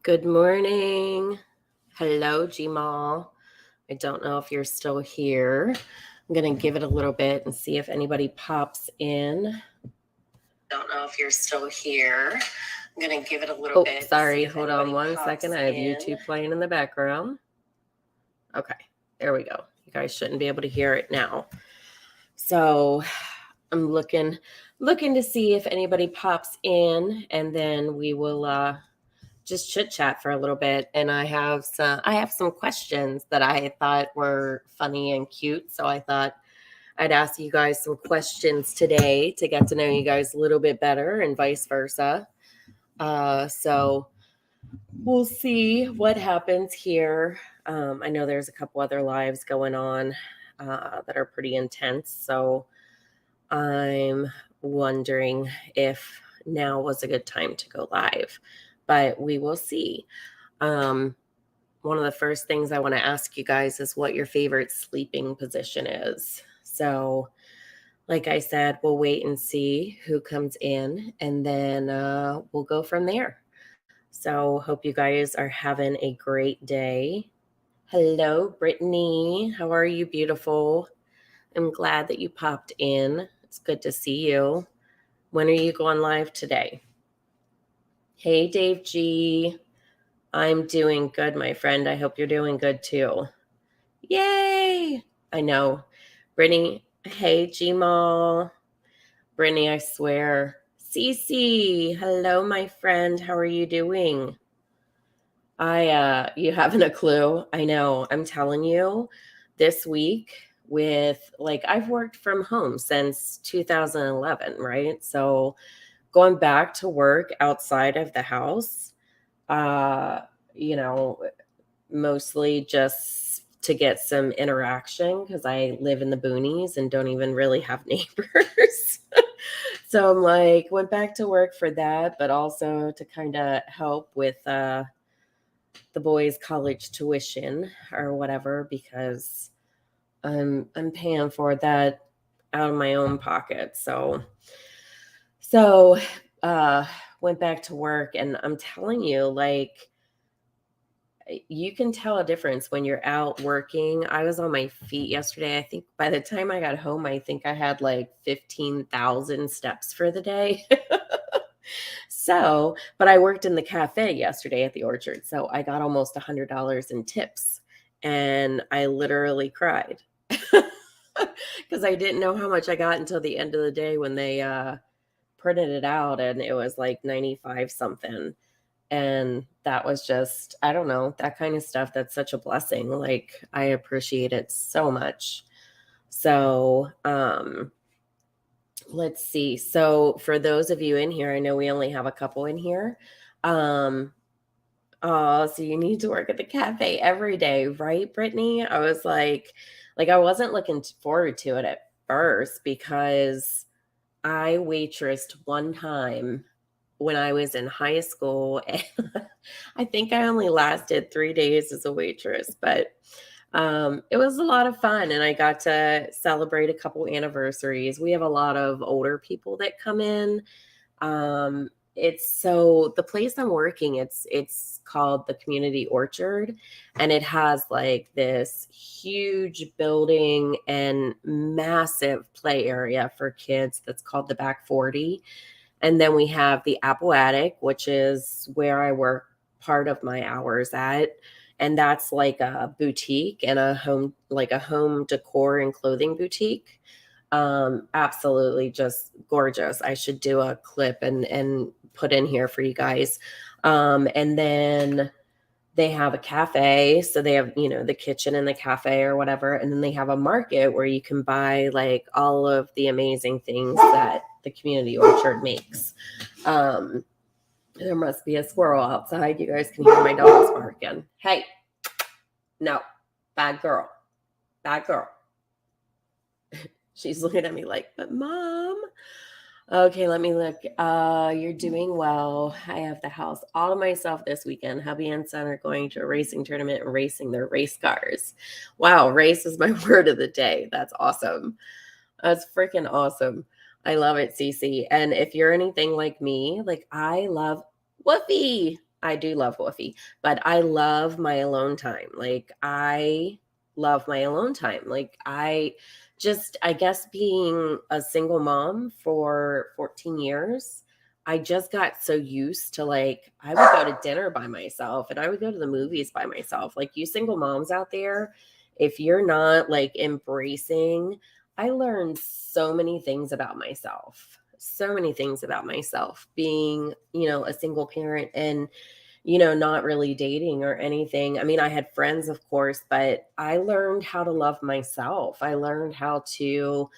Good morning. Hello, Gmal. I don't know if you're still here. I'm going to give it a little bit and see if anybody pops in. Don't know if you're still here. I'm going to give it a little bit. Sorry. Hold on one second. I have YouTube playing in the background. Okay. There we go. You guys shouldn't be able to hear it now. So I'm looking to see if anybody pops in, and then we will just chit chat for a little bit. And I have some questions that I thought were funny and cute. So I thought I'd ask you guys some questions today to get to know you guys a little bit better, and vice versa. So we'll see what happens here. I know there's a couple other lives going on that are pretty intense. So I'm wondering if now was a good time to go live, but we will see. One of the first things I want to ask you guys is what your favorite sleeping position is. So, like I said, we'll wait and see who comes in, and then we'll go from there. So, hope you guys are having a great day. Hello, Brittany. How are you, beautiful? I'm glad that you popped in. It's good to see you. When are you going live today? Hey, Dave G. I'm doing good, my friend. I hope you're doing good too. Yay! I know. Brittany, hey, Gmal. Brittany, I swear. Cece, hello, my friend. How are you doing? You haven't a clue. I know. I'm telling you, this week I've worked from home since 2011, right? So going back to work outside of the house, uh, you know, mostly just to get some interaction because I live in the boonies and don't even really have neighbors. So I'm like, went back to work for that, but also to kind of help with the boys' college tuition or whatever, because I'm paying for that out of my own pocket. So went back to work, and I'm telling you, like, you can tell a difference when you're out working. I was on my feet yesterday. I think by the time I got home, I think I had like 15,000 steps for the day. So, but I worked in the cafe yesterday at the Orchard, so I got almost $100 in tips, and I literally cried because I didn't know how much I got until the end of the day when they printed it out, and it was like 95 something. And that was just, I don't know, that kind of stuff. That's such a blessing. Like, I appreciate it so much. So, let's see. So for those of you in here, I know we only have a couple in here. Oh, so you need to work at the cafe every day, right, Brittany? I was like I wasn't looking forward to it at first because I waitressed one time when I was in high school. And I think I only lasted 3 days as a waitress, but it was a lot of fun, and I got to celebrate a couple anniversaries. We have a lot of older people that come in. It's so the place I'm working, it's called the Community Orchard, and it has like this huge building and massive play area for kids that's called the Back 40. And then we have the Apple Attic, which is where I work part of my hours at. And that's like a boutique and a home decor and clothing boutique. Absolutely just gorgeous. I should do a clip and put in here for you guys. And then they have a cafe. So they have, the kitchen and the cafe or whatever. And then they have a market where you can buy like all of the amazing things that the Community Orchard makes. There must be a squirrel outside. You guys can hear my dogs barking. Hey, no, bad girl. Bad girl. She's looking at me like, but Mom. Okay, let me look. You're doing well. I have the house all to myself this weekend. Hubby and son are going to a racing tournament and racing their race cars. Wow, race is my word of the day. That's awesome. That's freaking awesome. I love it, Cece. And if you're anything like me, like I love Woofy. I do love Woofy, but I love my alone time. Like, I love my alone time. Like, I guess being a single mom for 14 years, I just got so used to, like, I would go to dinner by myself and I would go to the movies by myself. Like, you single moms out there, if you're not like embracing, I learned so many things about myself. So many things about myself being, a single parent and not really dating or anything. I mean, I had friends, of course, but I learned how to love myself. I learned how to,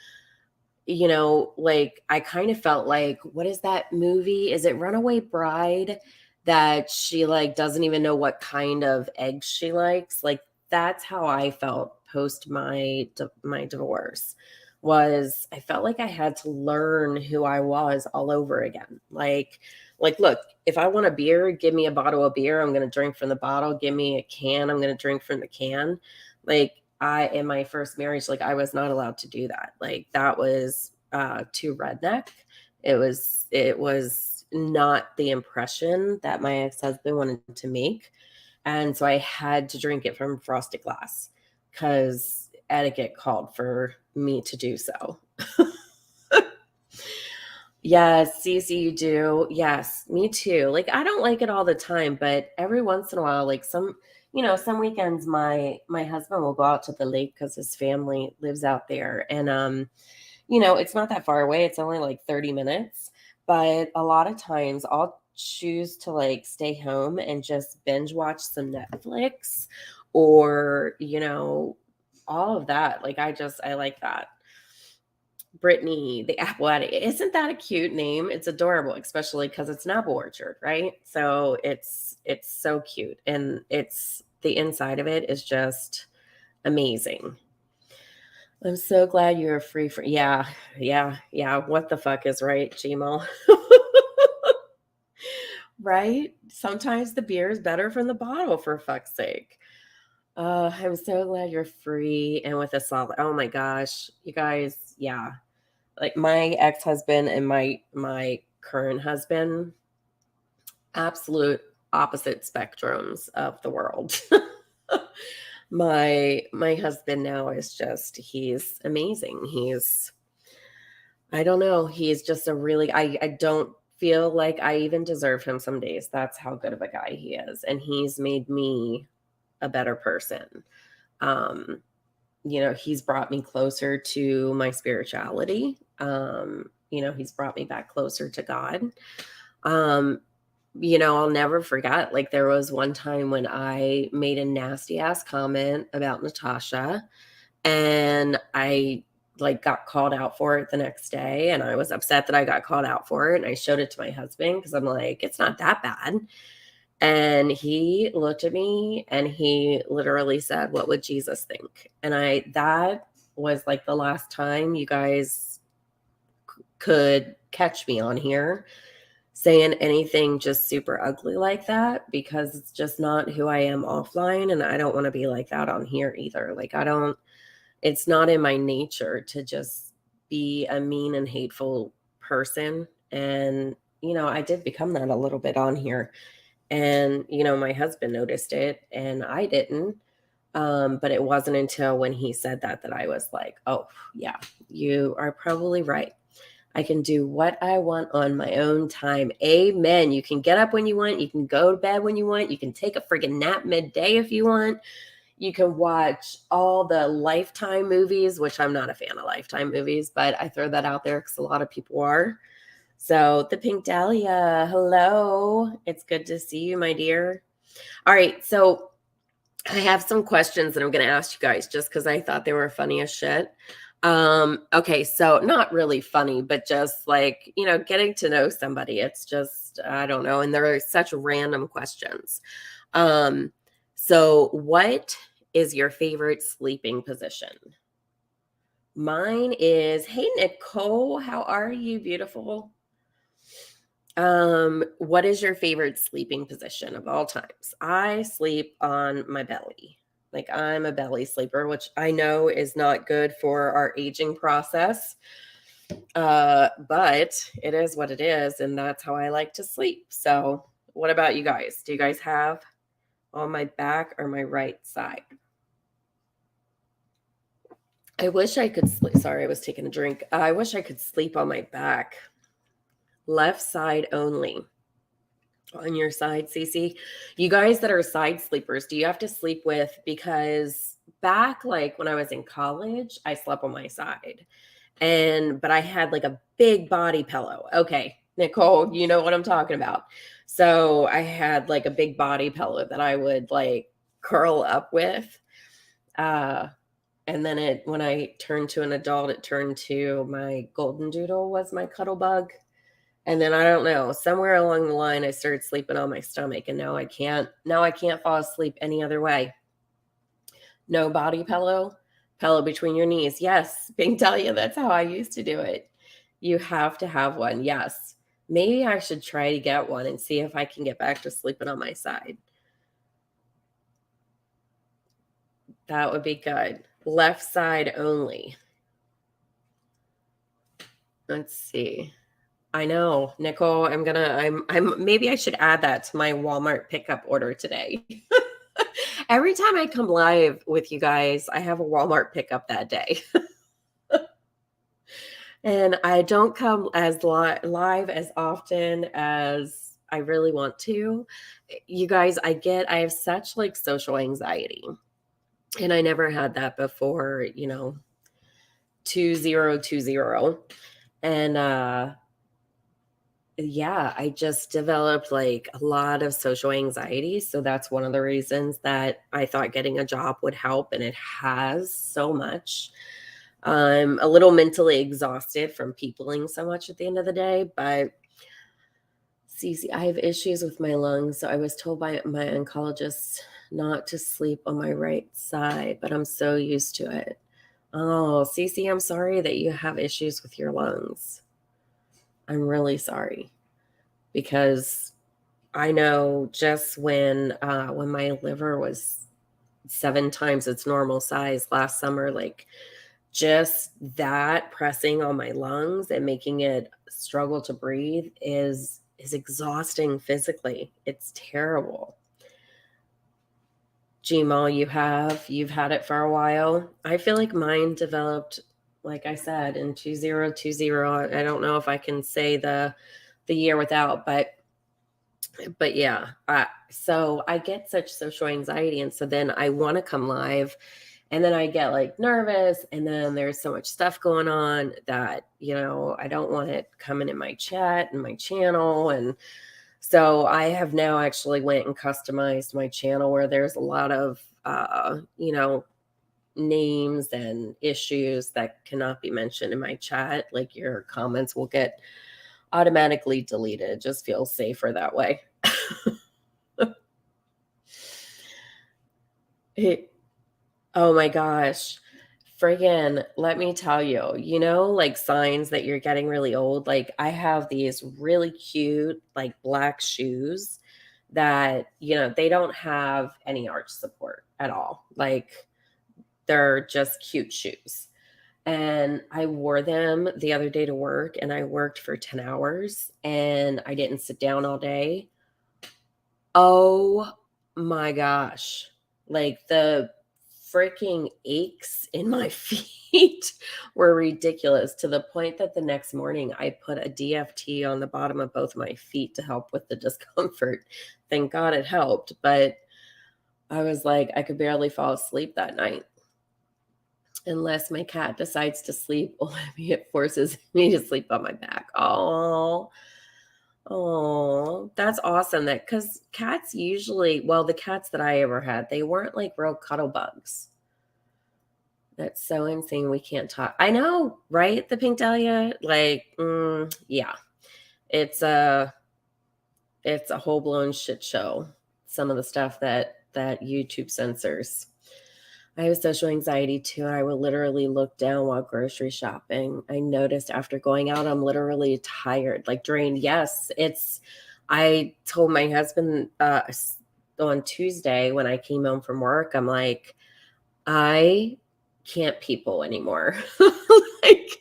like, I kind of felt like, what is that movie? Is it Runaway Bride? That she like doesn't even know what kind of eggs she likes. Like, that's how I felt post my divorce. Was I felt like I had to learn who I was all over again. Like, look, if I want a beer, give me a bottle of beer. I'm going to drink from the bottle. Give me a can. I'm going to drink from the can. Like, in my first marriage, like, I was not allowed to do that. Like, that was too redneck. It was not the impression that my ex-husband wanted to make. And so I had to drink it from frosted glass because etiquette called for me to do so. Yes, Cece, you do. Yes, me too. Like, I don't like it all the time, but every once in a while, like some weekends, my husband will go out to the lake because his family lives out there, and it's not that far away. It's only like 30 minutes, but a lot of times I'll choose to like stay home and just binge watch some Netflix or all of that. Like, I like that. Brittany, the apple addict. Isn't that a cute name? It's adorable, especially because it's an apple orchard, right? So it's so cute, and it's the inside of it is just amazing. I'm so glad you're free for yeah, yeah, yeah. What the fuck is right, Gmail? Right? Sometimes the beer is better from the bottle, for fuck's sake. I'm so glad you're free and with a solid. Oh my gosh, you guys, yeah. Like, my ex-husband and my current husband, absolute opposite spectrums of the world. My husband now is just he's amazing. I don't know, he's just a really I don't feel like I even deserve him some days. That's how good of a guy he is, and he's made me a better person. Um, he's brought me closer to my spirituality. He's brought me back closer to God. Um, I'll never forget, like, there was one time when I made a nasty ass comment about Natasha, and I like got called out for it the next day, and I was upset that I got called out for it, and I showed it to my husband because I'm like, it's not that bad. And he looked at me and he literally said, "What would Jesus think?" And that was like the last time you guys could catch me on here saying anything just super ugly like that, because it's just not who I am offline. And I don't want to be like that on here either. Like, it's not in my nature to just be a mean and hateful person. And, I did become that a little bit on here. And, my husband noticed it and I didn't. But it wasn't until when he said that I was like, oh, yeah, you are probably right. I can do what I want on my own time. Amen. You can get up when you want. You can go to bed when you want. You can take a freaking nap midday if you want. You can watch all the Lifetime movies, which I'm not a fan of Lifetime movies, but I throw that out there because a lot of people are. So, the Pink Dahlia, hello. It's good to see you, my dear. All right. So, I have some questions that I'm going to ask you guys just because I thought they were funny as shit. Okay, so not really funny, but just like, getting to know somebody. It's just, I don't know. And there are such random questions. So what is your favorite sleeping position? Mine is, hey, Nicole, how are you, beautiful? What is your favorite sleeping position of all times? I sleep on my belly. Like, I'm a belly sleeper, which I know is not good for our aging process. But it is what it is, and that's how I like to sleep. So What about you guys? Do you guys have on my back or my right side? I wish I could sleep. Sorry, I was taking a drink. I wish I could sleep on my back. Left side only. On your side, Cece. You guys that are side sleepers, do you have to sleep with? Because back, like when I was in college, I slept on my side. But I had like a big body pillow. Okay, Nicole, you know what I'm talking about. So I had like a big body pillow that I would like curl up with. Uh, and then when I turned to an adult, it turned to my golden doodle was my cuddle bug. And then I don't know, somewhere along the line, I started sleeping on my stomach, and now I can't. Now I can't fall asleep any other way. No body pillow, pillow between your knees. Yes, Bing tell you that's how I used to do it. You have to have one. Yes. Maybe I should try to get one and see if I can get back to sleeping on my side. That would be good. Left side only. Let's see. I know, Nicole, I'm maybe I should add that to my Walmart pickup order today. Every time I come live with you guys, I have a Walmart pickup that day. And I don't come as live as often as I really want to. You guys, I have such like social anxiety. And I never had that before, 2020. And yeah, I just developed like a lot of social anxiety. So that's one of the reasons that I thought getting a job would help, and it has so much. I'm a little mentally exhausted from peopling so much at the end of the day, but Cece, I have issues with my lungs. So I was told by my oncologist not to sleep on my right side, but I'm so used to it. Oh, Cece, I'm sorry that you have issues with your lungs. I'm really sorry, because I know just when my liver was 7 times its normal size last summer, like just that pressing on my lungs and making it struggle to breathe is exhausting physically. It's terrible. Gmail, you've had it for a while. I feel like mine developed, like I said, in 2020. I don't know if I can say the year without, but yeah, so I get such social anxiety, and so then I want to come live, and then I get like nervous, and then there's so much stuff going on that I don't want it coming in my chat and my channel. And so I have now actually went and customized my channel where there's a lot of names and issues that cannot be mentioned in my chat. Like your comments will get automatically deleted. It just feels safer that way. Oh my gosh. Friggin', let me tell you, like signs that you're getting really old. Like I have these really cute, like black shoes that, they don't have any arch support at all. Like they're just cute shoes. And I wore them the other day to work, and I worked for 10 hours and I didn't sit down all day. Oh my gosh. Like the freaking aches in my feet were ridiculous, to the point that the next morning I put a DFT on the bottom of both my feet to help with the discomfort. Thank God it helped. But I was like, I could barely fall asleep that night unless my cat decides to sleep. It forces me to sleep on my back. Oh, that's awesome. That because cats usually, well, the cats that I ever had, they weren't like real cuddle bugs. That's so insane. We can't talk. I know, right? The pink dahlia, like, yeah, it's a whole blown shit show. Some of the stuff that YouTube censors. I have social anxiety too. I will literally look down while grocery shopping. I noticed after going out, I'm literally tired, like drained. Yes, I told my husband on Tuesday when I came home from work, I'm like, I can't people anymore. Like,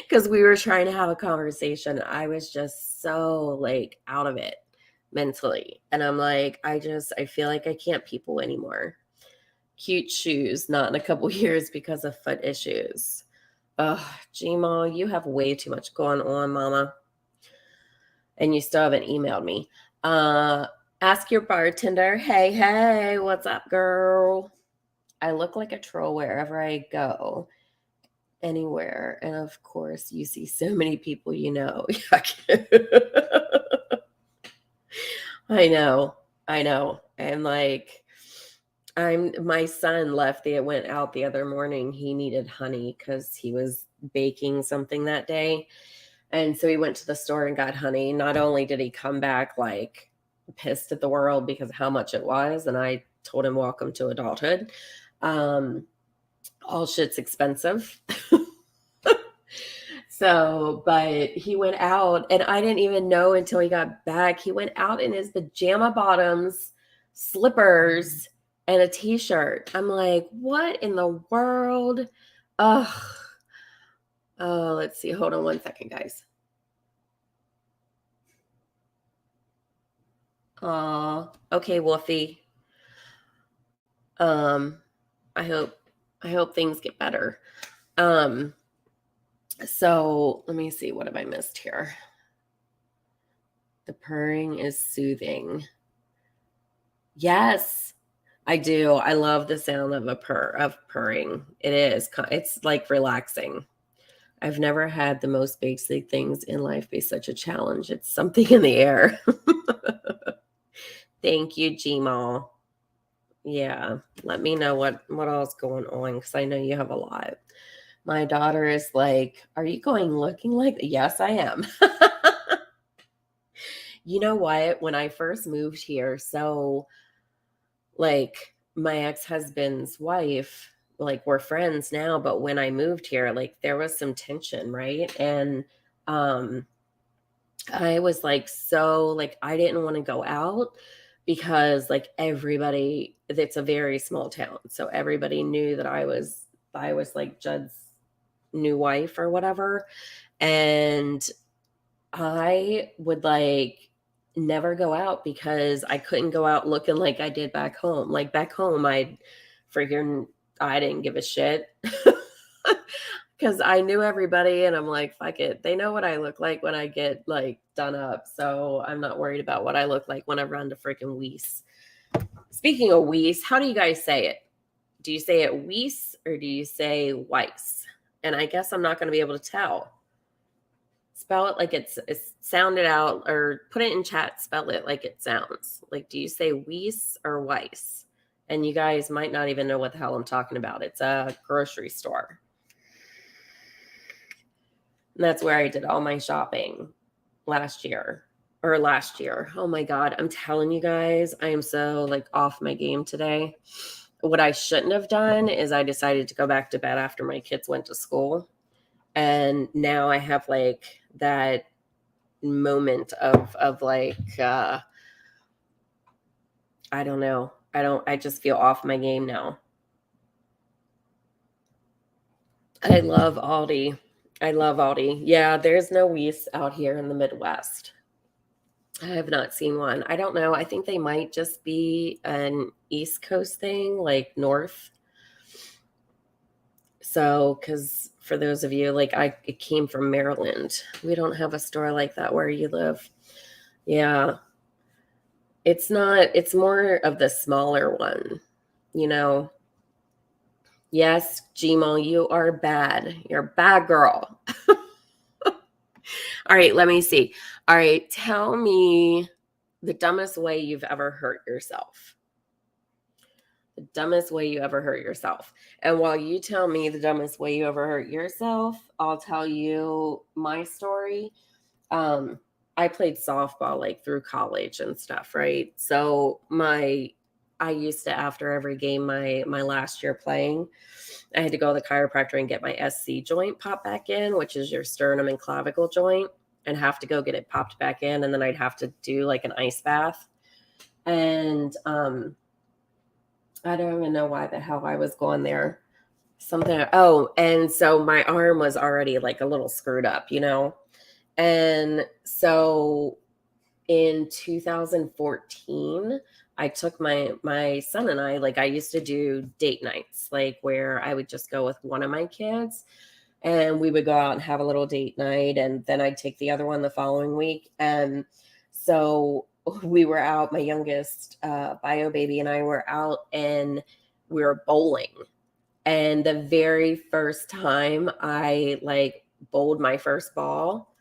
because we were trying to have a conversation. I was just so like out of it. mentally. And I'm like, I feel like I can't people anymore. Cute shoes, not in a couple years because of foot issues. Ugh, Gmail, you have way too much going on, mama. And you still haven't emailed me. Ask your bartender, hey, what's up, girl? I look like a troll wherever I go, anywhere. And of course, you see so many people you know. I know. And like, my son went out the other morning. He needed honey because he was baking something that day. And so he went to the store and got honey. Not only did he come back like pissed at the world because of how much it was, and I told him, welcome to adulthood. All shit's expensive. So, but he went out, and I didn't even know until he got back. He went out in his pajama bottoms, slippers, and a t-shirt. I'm like, what in the world? Ugh. Oh, let's see. Hold on one second, guys. Okay, Wolfie. I hope things get better. So let me see, what have I missed here? The purring is soothing. Yes, I do. I love the sound of purring. It's like relaxing. I've never had the most basic things in life be such a challenge. It's something in the air. Thank you, Gmail. Yeah, let me know what all's going on, because I know you have a lot. My daughter is like, are you going looking like? Yes, I am. You know what? When I first moved here, so like my ex-husband's wife, like we're friends now, but when I moved here, like there was some tension, right? And I was like, so like I didn't want to go out because like everybody, it's a very small town. So everybody knew that I was like Judd's new wife or whatever. And I would like never go out because I couldn't go out looking like I did back home. Like back home, I didn't give a shit. Because I knew everybody, and I'm like, fuck it. They know what I look like when I get like done up. So I'm not worried about what I look like when I run to freaking Weiss. Speaking of Weiss, how do you guys say it? Do you say it Weiss or do you say Weiss? And I guess I'm not going to be able to tell. Spell it like it's sounded out, or put it in chat. Spell it like it sounds. Like, do you say Weiss or Weiss? And you guys might not even know what the hell I'm talking about. It's a grocery store. And that's where I did all my shopping last year. Oh my God. I'm telling you guys, I am so like off my game today. What I shouldn't have done is I decided to go back to bed after my kids went to school. And now I have like that moment of like, I don't know. I just feel off my game now. I love Aldi. Yeah, there's no Weiss out here in the Midwest. I have not seen one. I don't know. I think they might just be an East Coast thing, like north. So, because for those of you, like it came from Maryland. We don't have a store like that where you live. Yeah. It's not, it's more of the smaller one, you know. Yes, Gmail, you are bad. You're a bad girl. All right, let me see. All right, tell me the dumbest way you've ever hurt yourself. The dumbest way you ever hurt yourself. And while you tell me the dumbest way you ever hurt yourself, I'll tell you my story. I played softball like through college and stuff, right? So I used to, after every game, my last year playing, I had to go to the chiropractor and get my SC joint popped back in, which is your sternum and clavicle joint, and have to go get it popped back in. And then I'd have to do like an ice bath. And I don't even know why the hell I was going there. And so my arm was already like a little screwed up, you know? And so in 2014, I took my son and I, like, I used to do date nights, like where I would just go with one of my kids and we would go out and have a little date night, and then I'd take the other one the following week. And so we were out, my youngest bio baby and I were out, and we were bowling. And the very first time I like bowled my first ball,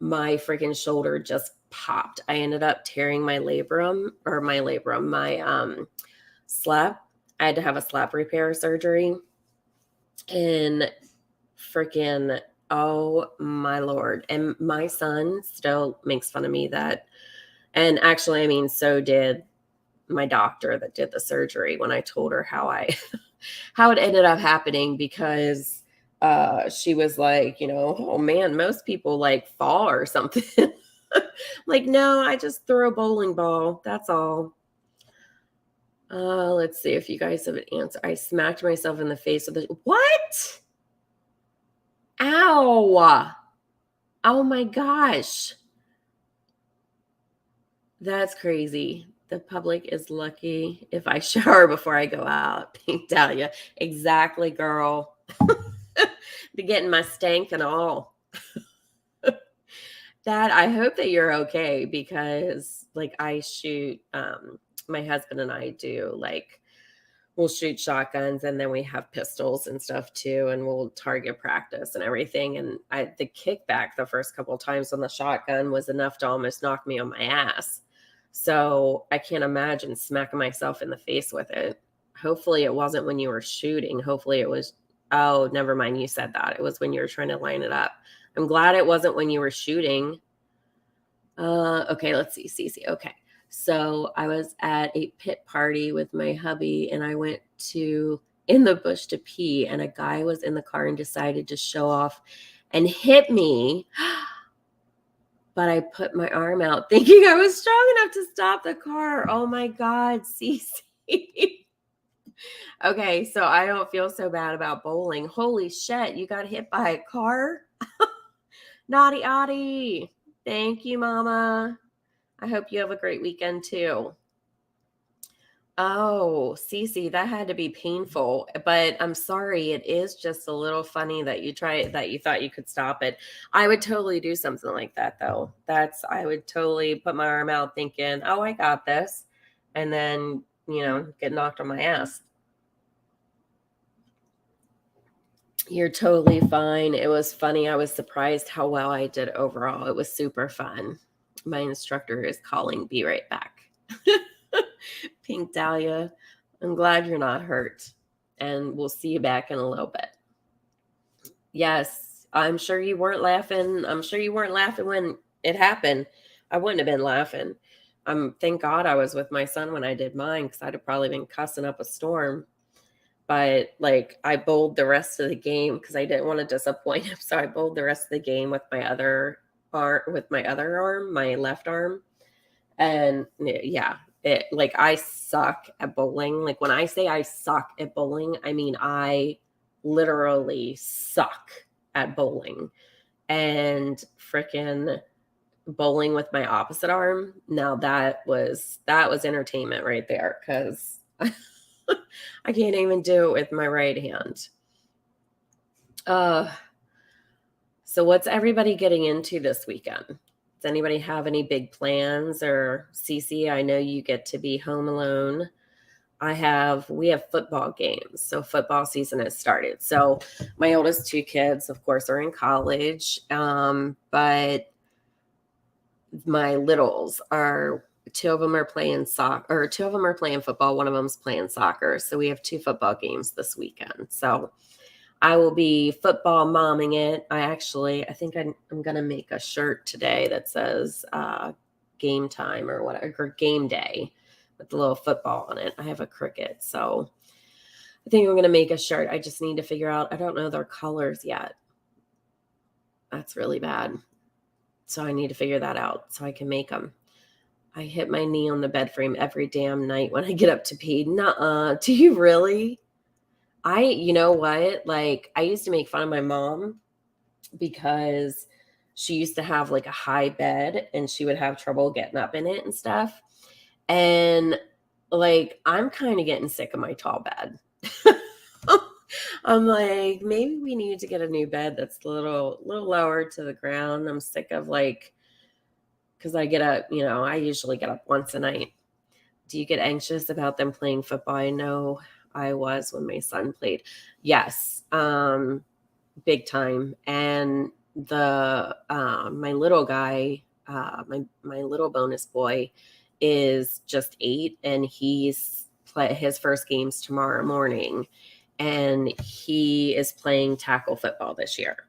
my freaking shoulder just popped. I ended up tearing my slap. I had to have a slap repair surgery. And freaking, oh my Lord. And my son still makes fun of me that, and actually, I mean, so did my doctor that did the surgery when I told her how how it ended up happening, because she was like, oh man, most people like fall or something. Like, no, I just threw a bowling ball. That's all. Let's see if you guys have an answer. I smacked myself in the face with what? Ow. Oh my gosh. That's crazy. The public is lucky if I shower before I go out. Pink Dahlia. Exactly, girl. Be getting my stank and all. That, I hope that you're okay, because like I shoot, my husband and I do, like, we'll shoot shotguns and then we have pistols and stuff too, and we'll target practice and everything. And the kickback the first couple of times on the shotgun was enough to almost knock me on my ass. So I can't imagine smacking myself in the face with it. Hopefully it wasn't when you were shooting. Hopefully it was, oh, never mind. You said that. It was when you were trying to line it up. I'm glad it wasn't when you were shooting. Okay, let's see, Cece. Okay. So I was at a pit party with my hubby, and I went in the bush to pee, and a guy was in the car and decided to show off and hit me. But I put my arm out thinking I was strong enough to stop the car. Oh my God, Cece. Okay, so I don't feel so bad about bowling. Holy shit, you got hit by a car? Naughty Audie. Thank you, Mama. I hope you have a great weekend too. Oh, Cece, that had to be painful, but I'm sorry. It is just a little funny that you thought you could stop it. I would totally do something like that though. I would totally put my arm out thinking, oh, I got this. And then, get knocked on my ass. You're totally fine. It was funny. I was surprised how well I did overall. It was super fun. My instructor is calling. Be right back. Pink Dahlia, I'm glad you're not hurt. And we'll see you back in a little bit. Yes, I'm sure you weren't laughing. I'm sure you weren't laughing when it happened. I wouldn't have been laughing. Thank God I was with my son when I did mine, because I'd have probably been cussing up a storm. But like, I bowled the rest of the game because I didn't want to disappoint him. So I bowled the rest of the game with my other arm, my left arm. And yeah, I suck at bowling. Like, when I say I suck at bowling, I mean, I literally suck at bowling. And freaking bowling with my opposite arm. Now that was entertainment right there, because I can't even do it with my right hand. So what's everybody getting into this weekend? Does anybody have any big plans? Or Cece, I know you get to be home alone. We have football games. So football season has started. So my oldest two kids, of course, are in college. But my littles two of them are playing soccer, or two of them are playing football. One of them's playing soccer. So we have two football games this weekend. So I will be football momming it. I think I'm going to make a shirt today that says game time or whatever, or game day, with a little football on it. I have a Cricut. So I think I'm going to make a shirt. I just need to figure out, I don't know their colors yet. That's really bad. So I need to figure that out so I can make them. I hit my knee on the bed frame every damn night when I get up to pee. Nuh-uh. Do you really? You know what? Like, I used to make fun of my mom because she used to have like a high bed and she would have trouble getting up in it and stuff. And like, I'm kind of getting sick of my tall bed. I'm like, maybe we need to get a new bed that's a little lower to the ground. I'm sick of like, because I get up, I usually get up once a night. Do you get anxious about them playing football? I know I was when my son played. Yes, big time. And the my little guy, my little bonus boy, is just 8, and he's play his first game's tomorrow morning, and he is playing tackle football this year.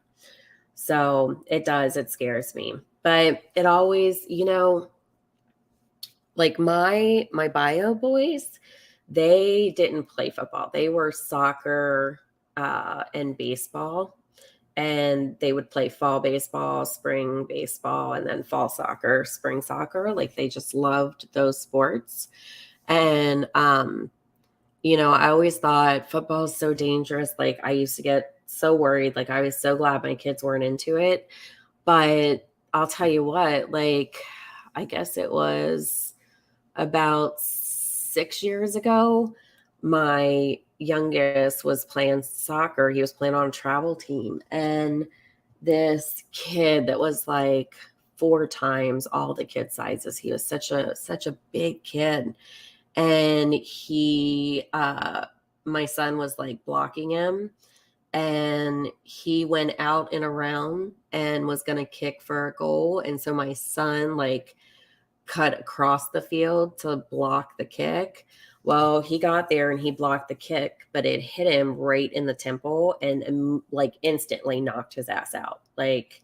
So it scares me, but it always, like my bio boys, they didn't play football. They were soccer and baseball, and they would play fall baseball, spring baseball, and then fall soccer, spring soccer. Like, they just loved those sports. And I always thought football is so dangerous. Like, I used to get so worried. Like, I was so glad my kids weren't into it. But I'll tell you what, like, I guess it was about 6 years ago, my youngest was playing soccer. He was playing on a travel team, and this kid that was like 4 times all the kid sizes. He was such a big kid. And my son was like blocking him, and he went out and around and was going to kick for a goal. And so my son like cut across the field to block the kick. Well, he got there and he blocked the kick, but it hit him right in the temple and like instantly knocked his ass out. Like,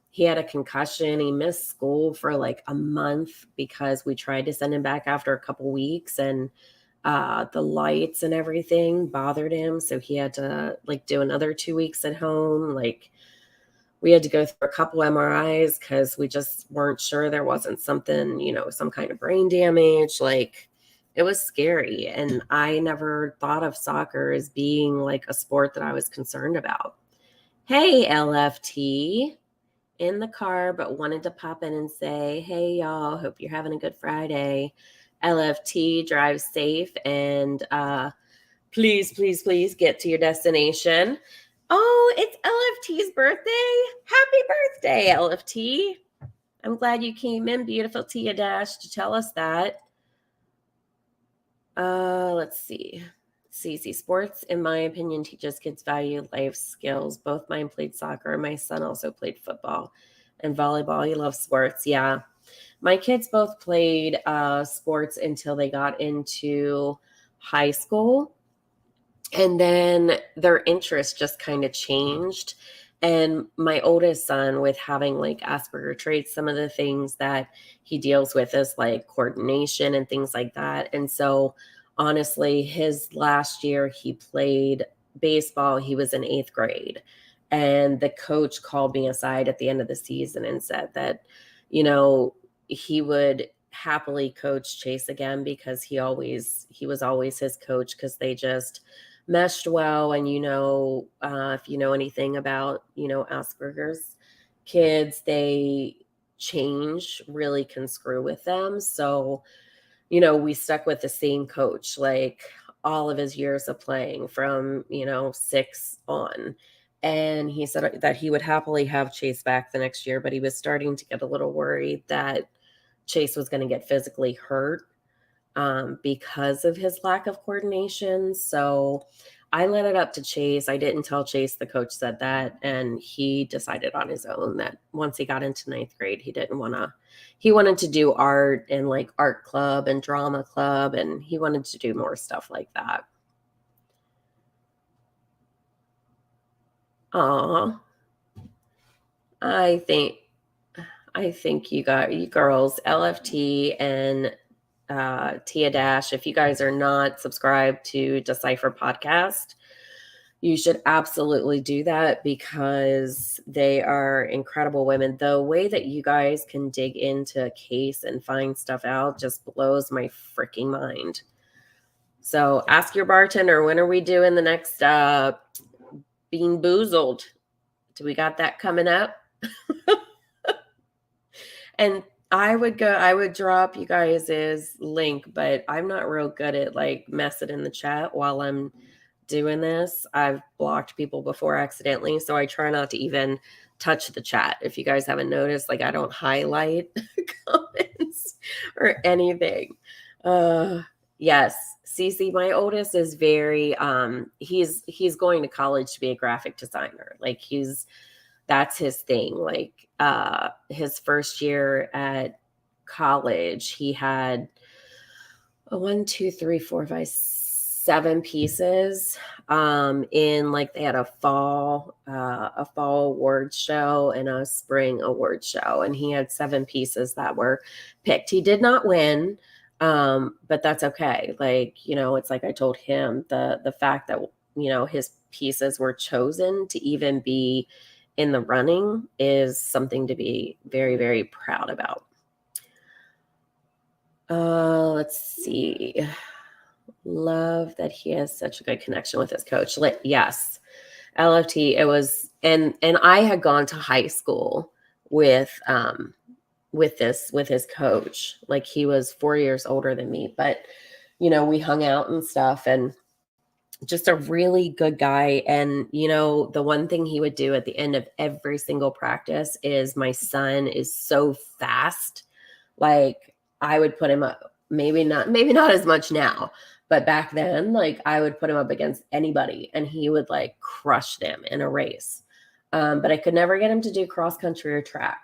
he had a concussion. He missed school for like a month because we tried to send him back after a couple weeks, and the lights and everything bothered him. So he had to like do another 2 weeks at home. Like, we had to go through a couple MRIs because we just weren't sure there wasn't something, some kind of brain damage. Like, it was scary. And I never thought of soccer as being like a sport that I was concerned about. Hey, LFT, in the car, but wanted to pop in and say, hey, y'all, hope you're having a good Friday. LFT, drive safe, and please, please, please get to your destination. Oh, it's LFT's birthday. Happy birthday, LFT. I'm glad you came in, beautiful Tia Dash, to tell us that. Let's see. CC Sports, in my opinion, teaches kids value life skills. Both mine played soccer. My son also played football and volleyball. He loves sports. Yeah. My kids both played sports until they got into high school. And then their interest just kind of changed. And my oldest son, with having like Asperger traits, some of the things that he deals with is like coordination and things like that. And so honestly, his last year he played baseball. He was in 8th grade. And the coach called me aside at the end of the season and said that, he would happily coach Chase again because he was always his coach, because they just meshed well. And if you know anything about Asperger's kids, they change really can screw with them. So we stuck with the same coach like all of his years of playing from 6 on. And he said that he would happily have Chase back the next year, but he was starting to get a little worried that Chase was going to get physically hurt because of his lack of coordination. So I let it up to Chase. I didn't tell Chase the coach said that, and he decided on his own that once he got into 9th grade, he wanted to do art and like art club and drama club, and he wanted to do more stuff like that. Aw, I think you girls, LFT and Tia Dash, if you guys are not subscribed to Decipher Podcast, you should absolutely do that because they are incredible women. The way that you guys can dig into a case and find stuff out just blows my freaking mind. So ask your bartender, when are we doing the next Bean Boozled? Do we got that coming up? And I would drop you guys' link, but I'm not real good at like messing in the chat while I'm doing this. I've blocked people before accidentally, so I try not to even touch the chat. If you guys haven't noticed, like I don't highlight comments or anything. Yes, Cece, my oldest is very he's going to college to be a graphic designer. Like that's his thing. Like his first year at college, he had a 1, 2, 3, 4, 5, 7 pieces in like they had a fall award show and a spring award show, and he had 7 pieces that were picked. He did not win, but that's okay. Like, you know, it's like I told him, the fact that, you know, his pieces were chosen to even be in the running is something to be very, very proud about. Let's see. Love that he has such a good connection with his coach. Yes, LFT. It was, and I had gone to high school with his coach. Like he was 4 years older than me, but you know, we hung out and stuff, and just a really good guy. And you know, the one thing he would do at the end of every single practice is, my son is so fast. Like I would put him up, maybe not as much now, but back then, like I would put him up against anybody and he would like crush them in a race. But I could never get him to do cross country or track.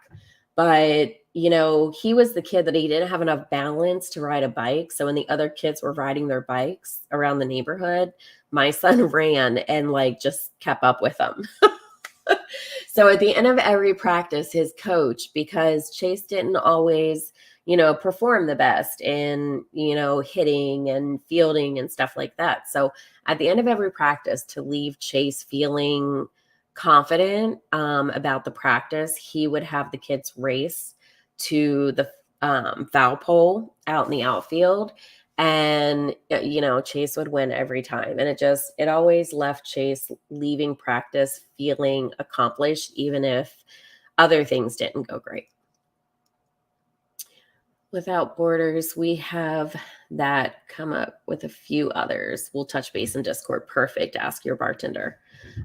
But, you know, he was the kid that he didn't have enough balance to ride a bike. So when the other kids were riding their bikes around the neighborhood, my son ran and like just kept up with them. So at the end of every practice, his coach, because Chase didn't always, you know, perform the best in, you know, hitting and fielding and stuff like that. So at the end of every practice, to leave Chase feeling confident about the practice, he would have the kids race to the foul pole out in the outfield. And, you know, Chase would win every time. And it always left Chase leaving practice feeling accomplished, even if other things didn't go great. Without Borders, we have that come up with a few others. We'll touch base in Discord. Perfect. Ask your bartender.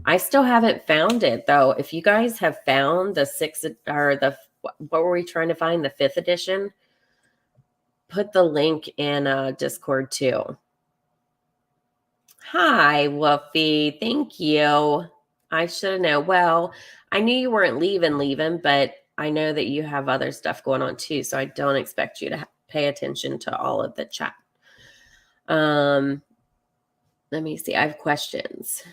I still haven't found it though. If you guys have found the 6th or what were we trying to find? The 5th edition? Put the link in Discord too. Hi, Wolfie. Thank you. I should have known. Well, I knew you weren't leaving, but I know that you have other stuff going on too, so I don't expect you to pay attention to all of the chat. Let me see. I have questions.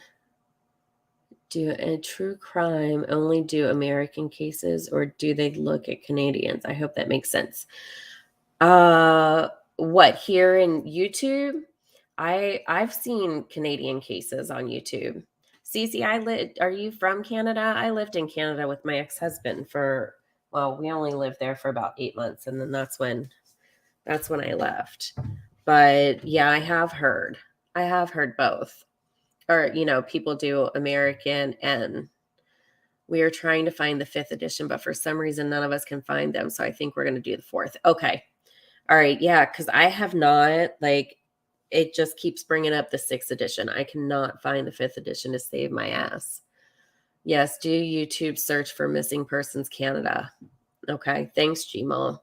Do a true crime only do American cases, or do they look at Canadians? I hope that makes sense. What, here in YouTube? I've seen Canadian cases on YouTube. Cece, are you from Canada? I lived in Canada with my ex-husband we only lived there for about 8 months, and then that's when I left. But yeah, I have heard both. Or, you know, people do American, and we are trying to find the 5th edition, but for some reason none of us can find them. So I think we're going to do the 4th. Okay. All right. Yeah. Cause I have not, like, it just keeps bringing up the 6th edition. I cannot find the 5th edition to save my ass. Yes. Do YouTube search for Missing Persons Canada. Okay. Thanks, Gmail.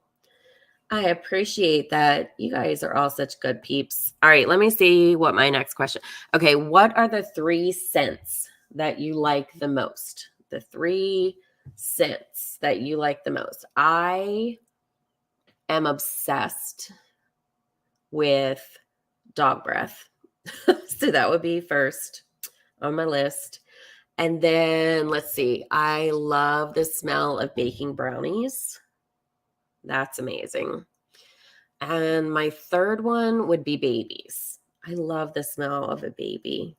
I appreciate that. You guys are all such good peeps. All right. Let me see what my next question. Okay. What are the 3 scents that you like the most? The 3 scents that you like the most. I am obsessed with dog breath. So that would be first on my list. And then let's see. I love the smell of baking brownies. That's amazing. And my third one would be babies. I love the smell of a baby.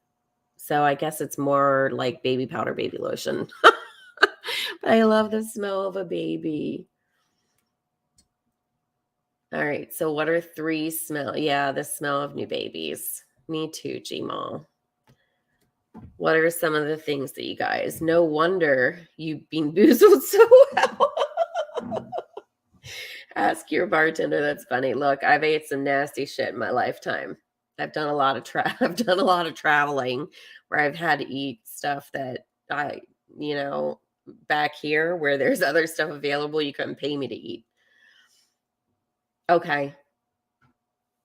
So I guess it's more like baby powder, baby lotion. But I love the smell of a baby. All right. So what are 3 smell? Yeah, the smell of new babies. Me too, Gmail. What are some of the things that you guys? No wonder you've been boozled so well. Ask your bartender. That's funny. Look, I've ate some nasty shit in my lifetime. I've done a lot of I've done a lot of traveling where I've had to eat stuff that I, back here where there's other stuff available you couldn't pay me to eat. Okay.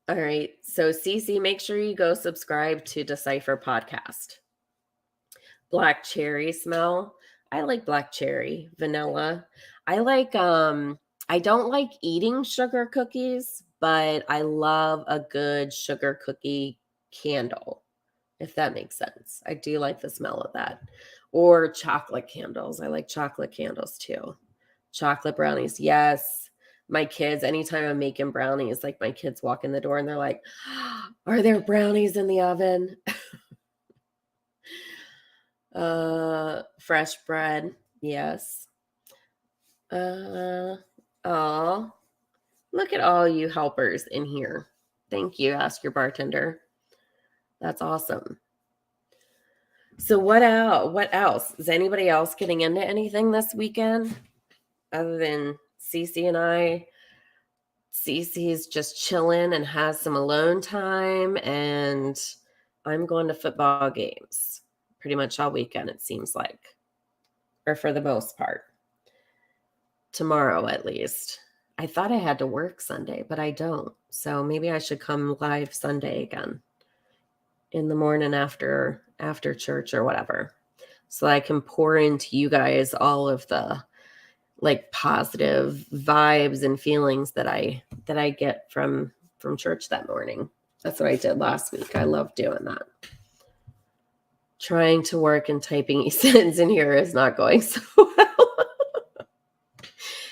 All right. So Cece, make sure you go subscribe to Decipher Podcast. Black cherry smell. I like black cherry, vanilla. I like I don't like eating sugar cookies, but I love a good sugar cookie candle, if that makes sense. I do like the smell of that. Or chocolate candles. I like chocolate candles too. Chocolate brownies. Yes. My kids, anytime I'm making brownies, like my kids walk in the door and they're like, are there brownies in the oven? Fresh bread. Yes. Oh, look at all you helpers in here. Thank you. Ask your bartender. That's awesome. So what else? What else? Is anybody else getting into anything this weekend other than Cece and I? Cece's just chilling and has some alone time, and I'm going to football games pretty much all weekend, it seems like, or for the most part. Tomorrow, at least. I thought I had to work Sunday, but I don't. So maybe I should come live Sunday again in the morning after church or whatever, so I can pour into you guys all of the like positive vibes and feelings that I get from church that morning. That's what I did last week. I love doing that. Trying to work and typing e-sentence in here is not going so well.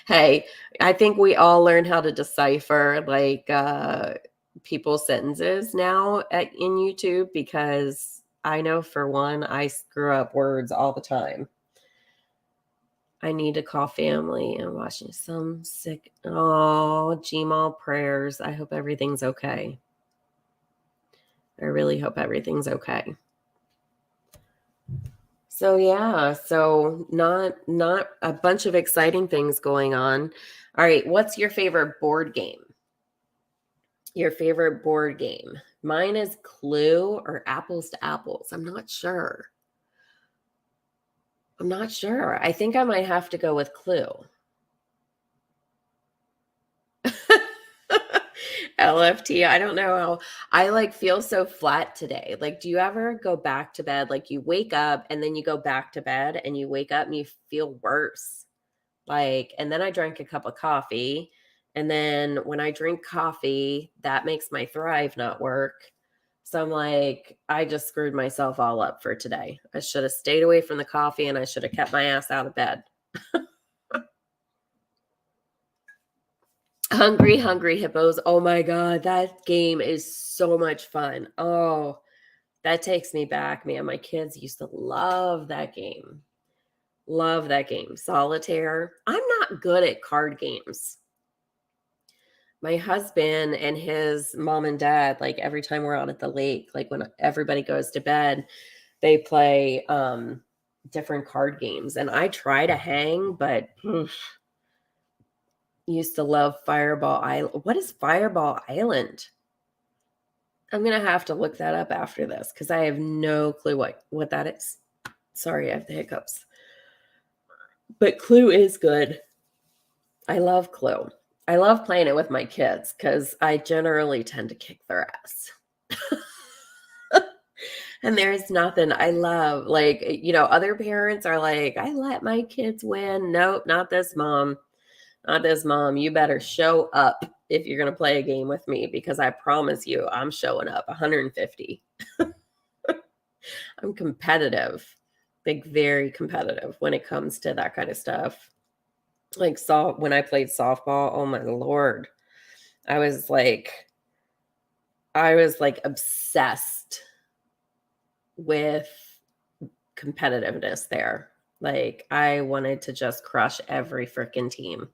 Hey, I think we all learned how to decipher like people's sentences now in YouTube, because I know for one, I screw up words all the time. I need to call family and watching some sick. Oh, Gmail prayers. I hope everything's okay. I really hope everything's okay. So yeah, so not a bunch of exciting things going on. All right, what's your favorite board game? Your favorite board game? Mine is Clue or Apples to Apples. I'm not sure. I think I might have to go with Clue. LFT. I don't know how I like feel so flat today. Like, do you ever go back to bed? Like you wake up and then you go back to bed and you wake up and you feel worse. Like, and then I drank a cup of coffee. And then when I drink coffee, that makes my Thrive not work. So I'm like, I just screwed myself all up for today. I should have stayed away from the coffee and I should have kept my ass out of bed. Hungry Hippos. Oh my God, that game is so much fun. Oh, that takes me back, man. My kids used to love that game. Love that game. Solitaire. I'm not good at card games. My husband and his mom and dad, like every time we're out at the lake, like when everybody goes to bed, they play different card games. And I try to hang, but used to love Fireball Island. What is Fireball Island? I'm going to have to look that up after this because I have no clue what that is. Sorry, I have the hiccups. But Clue is good. I love Clue. I love playing it with my kids because I generally tend to kick their ass. And there's nothing I love. Like, other parents are like, I let my kids win. Nope, not this mom. Not this mom. You better show up if you're going to play a game with me, because I promise you I'm showing up 150. I'm competitive, like very competitive when it comes to that kind of stuff. Like when I played softball, oh my Lord, I was like obsessed with competitiveness there. Like I wanted to just crush every freaking team.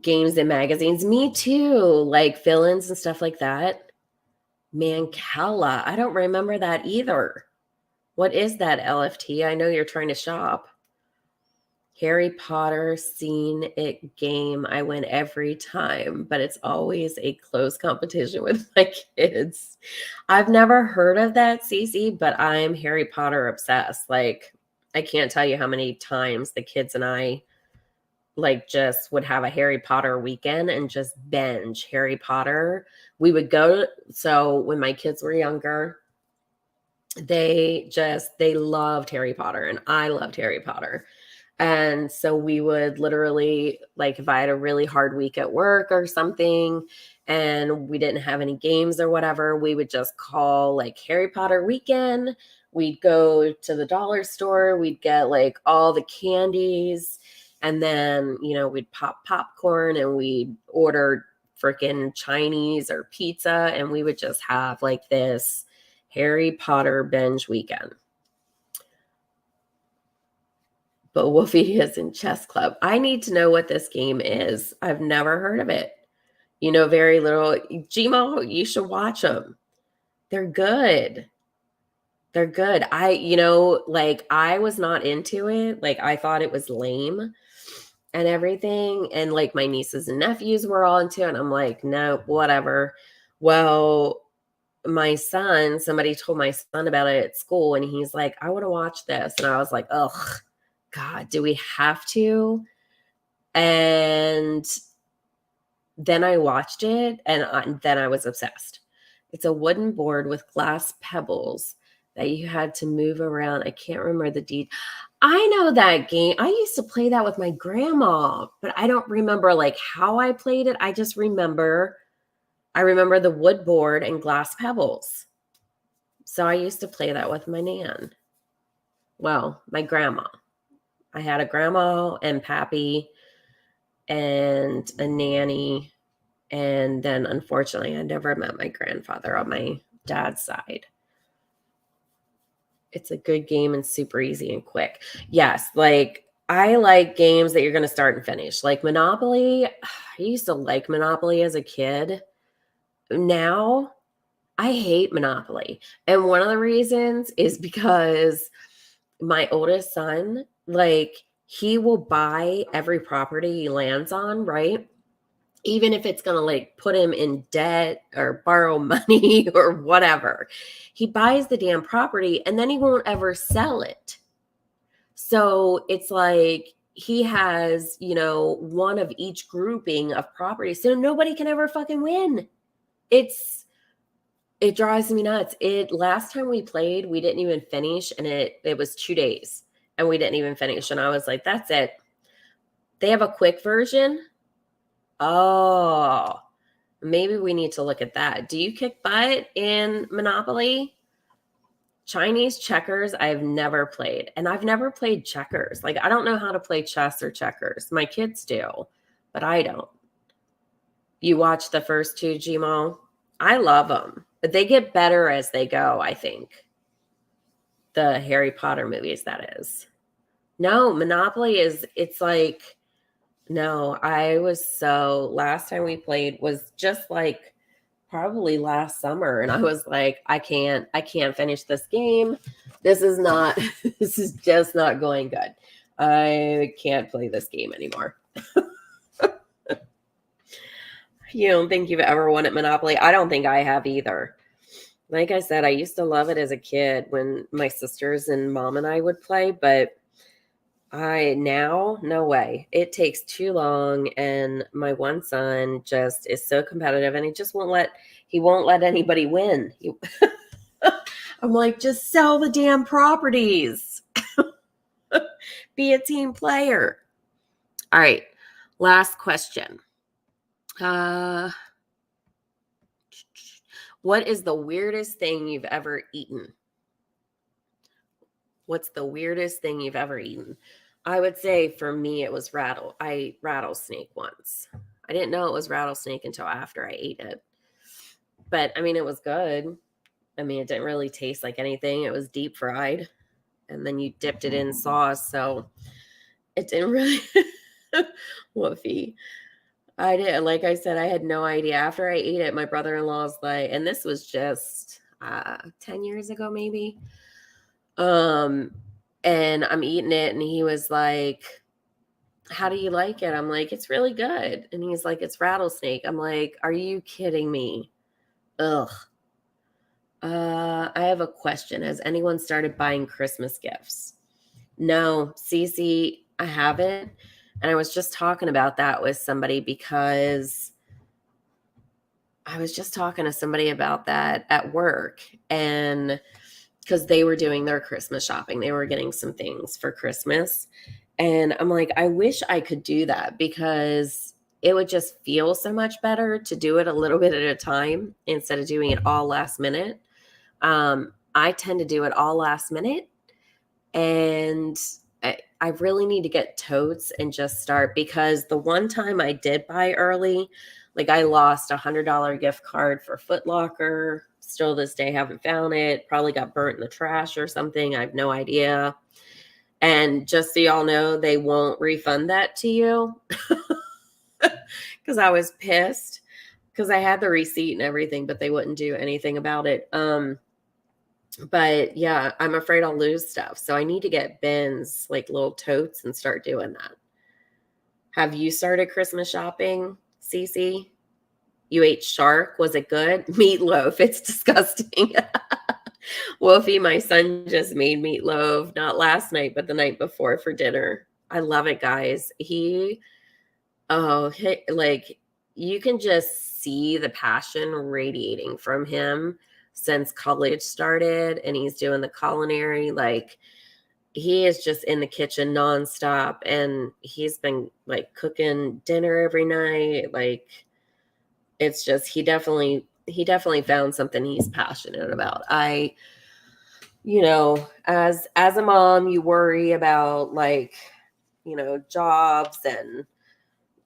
Games and magazines, me too, like fill-ins and stuff like that. Mancala. I don't remember that either. What is that, LFT? I know you're trying to shop. Harry Potter Seen It game. I win every time, but it's always a close competition with my kids. I've never heard of that, Cece, but I'm Harry Potter obsessed. Like, I can't tell you how many times the kids and I like just would have a Harry Potter weekend and just binge Harry Potter. We would go, so when my kids were younger, they loved Harry Potter and I loved Harry Potter. And so we would literally, like, if I had a really hard week at work or something and we didn't have any games or whatever, we would just call like Harry Potter weekend. We'd go to the dollar store, we'd get like all the candies, and then, we'd pop popcorn and we'd order freaking Chinese or pizza, and we would just have like this Harry Potter binge weekend. But Wolfie is in chess club. I need to know what this game is. I've never heard of it. Very little. Gmo, you should watch them. They're good. They're good. I was not into it. Like, I thought it was lame and everything. And like my nieces and nephews were all into it. And I'm like, no, whatever. Well, somebody told my son about it at school, and he's like, I want to watch this. And I was like, ugh. God, do we have to? And then I watched it, and then I was obsessed. It's a wooden board with glass pebbles that you had to move around. I can't remember the deed. I know that game. I used to play that with my grandma, but I don't remember like how I played it. I remember the wood board and glass pebbles. So I used to play that with my nan. Well, my grandma. I had a grandma and pappy and a nanny. And then, unfortunately, I never met my grandfather on my dad's side. It's a good game and super easy and quick. Yes, like, I like games that you're going to start and finish. Like Monopoly. I used to like Monopoly as a kid. Now, I hate Monopoly. And one of the reasons is because my oldest son, like, he will buy every property he lands on, right? Even if it's going to like put him in debt or borrow money or whatever. He buys the damn property and then he won't ever sell it. So it's like he has, one of each grouping of properties. So nobody can ever fucking win. It drives me nuts. Last time we played, we didn't even finish, and it was 2 days and we didn't even finish. And I was like, that's it. They have a quick version. Oh, maybe we need to look at that. Do you kick butt in Monopoly? Chinese checkers, I've never played. And I've never played checkers. Like, I don't know how to play chess or checkers. My kids do, but I don't. You watch the first two, Gmo? I love them, but they get better as they go, I think. The Harry Potter movies, that is. No, Monopoly it's like, no, last time we played was just like probably last summer. And I was like, I can't finish this game. This is just not going good. I can't play this game anymore. You don't think you've ever won at Monopoly? I don't think I have either. Like I said, I used to love it as a kid when my sisters and mom and I would play, but no way. It takes too long, and my one son just is so competitive, and he won't let anybody win. I'm like, just sell the damn properties. Be a team player. All right. Last question. What is the weirdest thing you've ever eaten? What's the weirdest thing you've ever eaten? I would say for me, it was rattlesnake once. I didn't know it was rattlesnake until after I ate it. But I mean, it was good. I mean, it didn't really taste like anything. It was deep fried, and then you dipped it in sauce. So it didn't really, woofy. I did. Like I said, I had no idea. After I ate it, my brother-in-law's like, and this was just 10 years ago, maybe. Um, and I'm eating it, and he was like, how do you like it? I'm like, it's really good. And he's like, it's rattlesnake. I'm like, are you kidding me? Ugh. I have a question. Has anyone started buying Christmas gifts? No, Cece, I haven't. And I was just talking about that with somebody because I was just talking to somebody about that at work. And because they were doing their Christmas shopping, they were getting some things for Christmas. And I'm like, I wish I could do that because it would just feel so much better to do it a little bit at a time instead of doing it all last minute. I tend to do it all last minute, and I really need to get totes and just start, because the one time I did buy early, like I lost $100 gift card for Foot Locker. Still this day haven't found it. Probably got burnt in the trash or something. I have no idea. And just so y'all know, they won't refund that to you because I was pissed because I had the receipt and everything, but they wouldn't do anything about it. But yeah, I'm afraid I'll lose stuff. So I need to get bins, like little totes, and start doing that. Have you started Christmas shopping, Cece? You ate shark. Was it good? Meatloaf. It's disgusting. Wolfie, my son just made meatloaf, not last night, but the night before for dinner. I love it, guys. Like you can just see the passion radiating from him since college started, and he's doing the culinary. Like he is just in the kitchen nonstop, and he's been like cooking dinner every night. Like it's just he definitely found something he's passionate about. As a mom, you worry about like, jobs and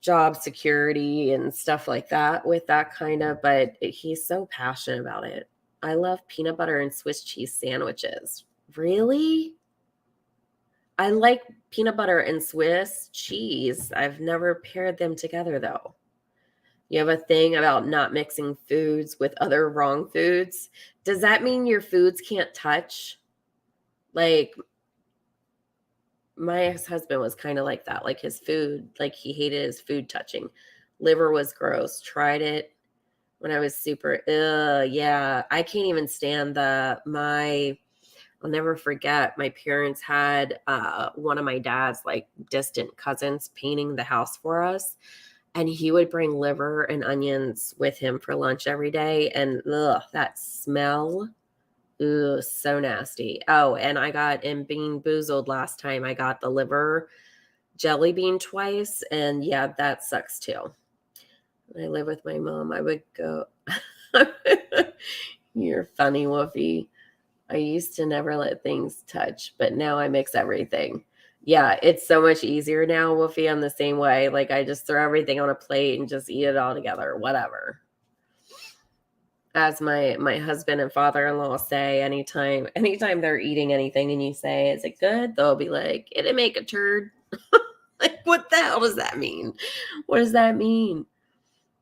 job security and stuff like that with that kind of, but he's so passionate about it. I love peanut butter and Swiss cheese sandwiches. Really? I like peanut butter and Swiss cheese. I've never paired them together though. You have a thing about not mixing foods with other wrong foods. Does that mean your foods can't touch? Like my ex-husband was kind of like that. Like his food, like he hated his food touching. Liver was gross. Tried it when I was super, yeah. I can't even stand I'll never forget, my parents had one of my dad's like distant cousins painting the house for us. And he would bring liver and onions with him for lunch every day. And that smell, so nasty. Oh, and I got in Bean Boozled last time. I got the liver jelly bean twice. And yeah, that sucks too. When I live with my mom, I would go, you're funny, Wolfie. I used to never let things touch, but now I mix everything. Yeah, it's so much easier now, Wolfie. I'm the same way. Like I just throw everything on a plate and just eat it all together, whatever. As my husband and father-in-law say, anytime they're eating anything and you say, is it good? They'll be like, it didn't make a turd. Like, what the hell does that mean? What does that mean?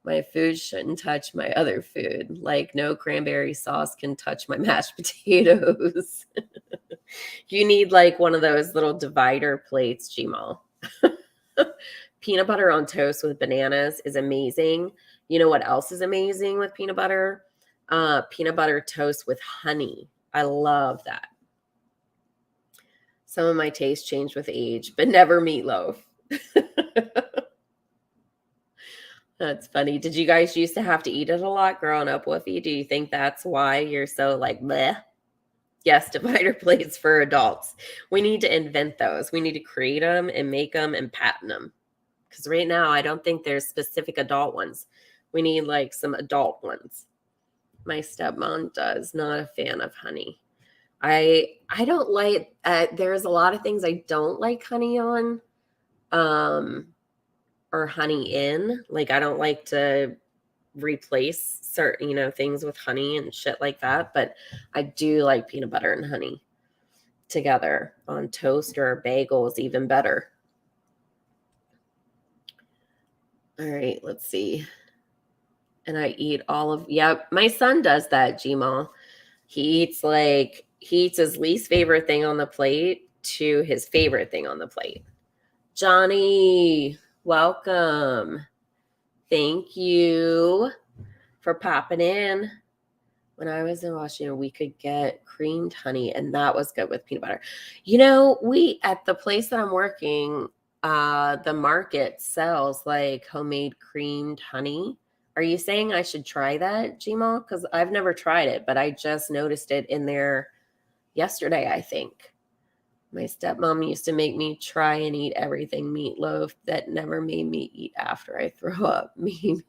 My food shouldn't touch my other food. Like no cranberry sauce can touch my mashed potatoes. You need like one of those little divider plates, Gmail. Peanut butter on toast with bananas is amazing. You know what else is amazing with peanut butter? Peanut butter toast with honey. I love that. Some of my taste changed with age, but never meatloaf. That's funny. Did you guys used to have to eat it a lot growing up, Woofy? Do you think that's why you're so like bleh? Yes, divider plates for adults. We need to invent those. We need to create them and make them and patent them. Because right now, I don't think there's specific adult ones. We need like some adult ones. My stepmom does, not a fan of honey. I don't like. There's a lot of things I don't like honey on, or honey in. Like I don't like to replace certain things with honey and shit like that. But I do like peanut butter and honey together on toast or bagels, even better. All right, let's see. And I eat all of, yep, my son does that, Gmail. He eats his least favorite thing on the plate to his favorite thing on the plate. Johnny, welcome. Thank you for popping in. When I was in Washington, we could get creamed honey, and that was good with peanut butter. You know, we at the place that I'm working, the market sells like homemade creamed honey. Are you saying I should try that, Gmail? Because I've never tried it, but I just noticed it in there yesterday, I think. My stepmom used to make me try and eat everything meatloaf. That never made me eat after I throw up. Maybe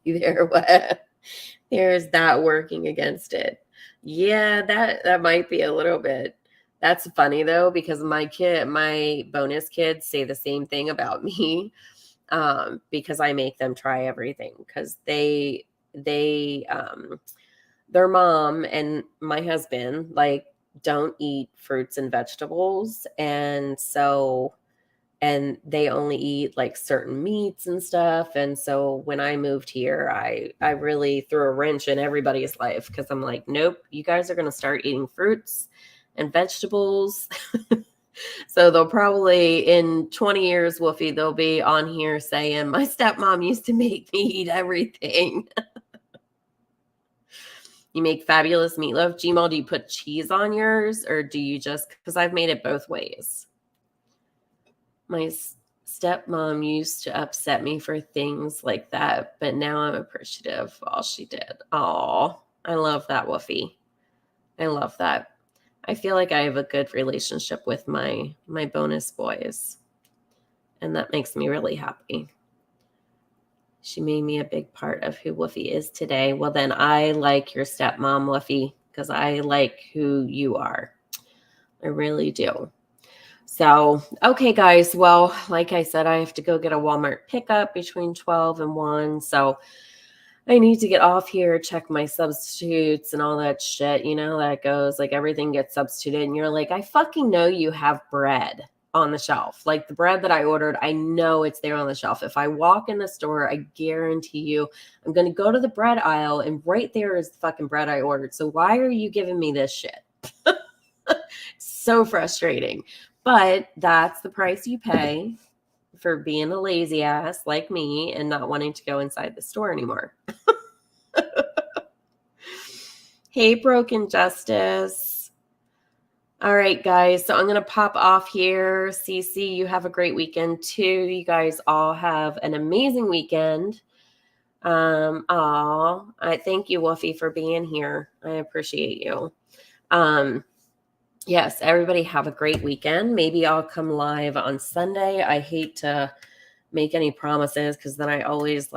there's that working against it. Yeah, that might be a little bit. That's funny though, because my bonus kids say the same thing about me. Because I make them try everything because their mom and my husband like don't eat fruits and vegetables, and they only eat like certain meats and stuff. And so when I moved here, I really threw a wrench in everybody's life because I'm like, nope, you guys are going to start eating fruits and vegetables. So they'll probably in 20 years, Wolfie, they'll be on here saying my stepmom used to make me eat everything. You make fabulous meatloaf. Gmail, do you put cheese on yours or do you just, because I've made it both ways. My stepmom used to upset me for things like that, but now I'm appreciative of all she did. Oh, I love that, Woofy. I love that. I feel like I have a good relationship with my bonus boys, and that makes me really happy. She made me a big part of who Woofy is today. Well, then I like your stepmom, Woofy, because I like who you are. I really do. So, okay, guys. Well, like I said, I have to go get a Walmart pickup between 12 and 1. So I need to get off here, check my substitutes and all that shit. You know how that goes. Like everything gets substituted and you're like, I fucking know you have bread on the shelf. Like the bread that I ordered, I know it's there on the shelf. If I walk in the store, I guarantee you I'm going to go to the bread aisle and right there is the fucking bread I ordered. So why are you giving me this shit? So frustrating. But that's the price you pay for being a lazy ass like me and not wanting to go inside the store anymore. Hey, Broken Justice. All right, guys. So I'm going to pop off here. Cece, you have a great weekend too. You guys all have an amazing weekend. I thank you, Wolfie, for being here. I appreciate you. Yes, everybody have a great weekend. Maybe I'll come live on Sunday. I hate to make any promises because then I always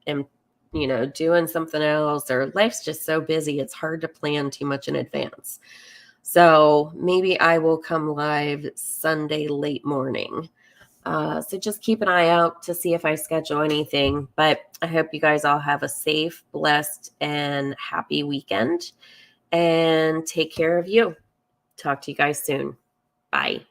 am, doing something else or life's just so busy. It's hard to plan too much in advance. So maybe I will come live Sunday late morning. So just keep an eye out to see if I schedule anything. But I hope you guys all have a safe, blessed, and happy weekend. And take care of you. Talk to you guys soon. Bye.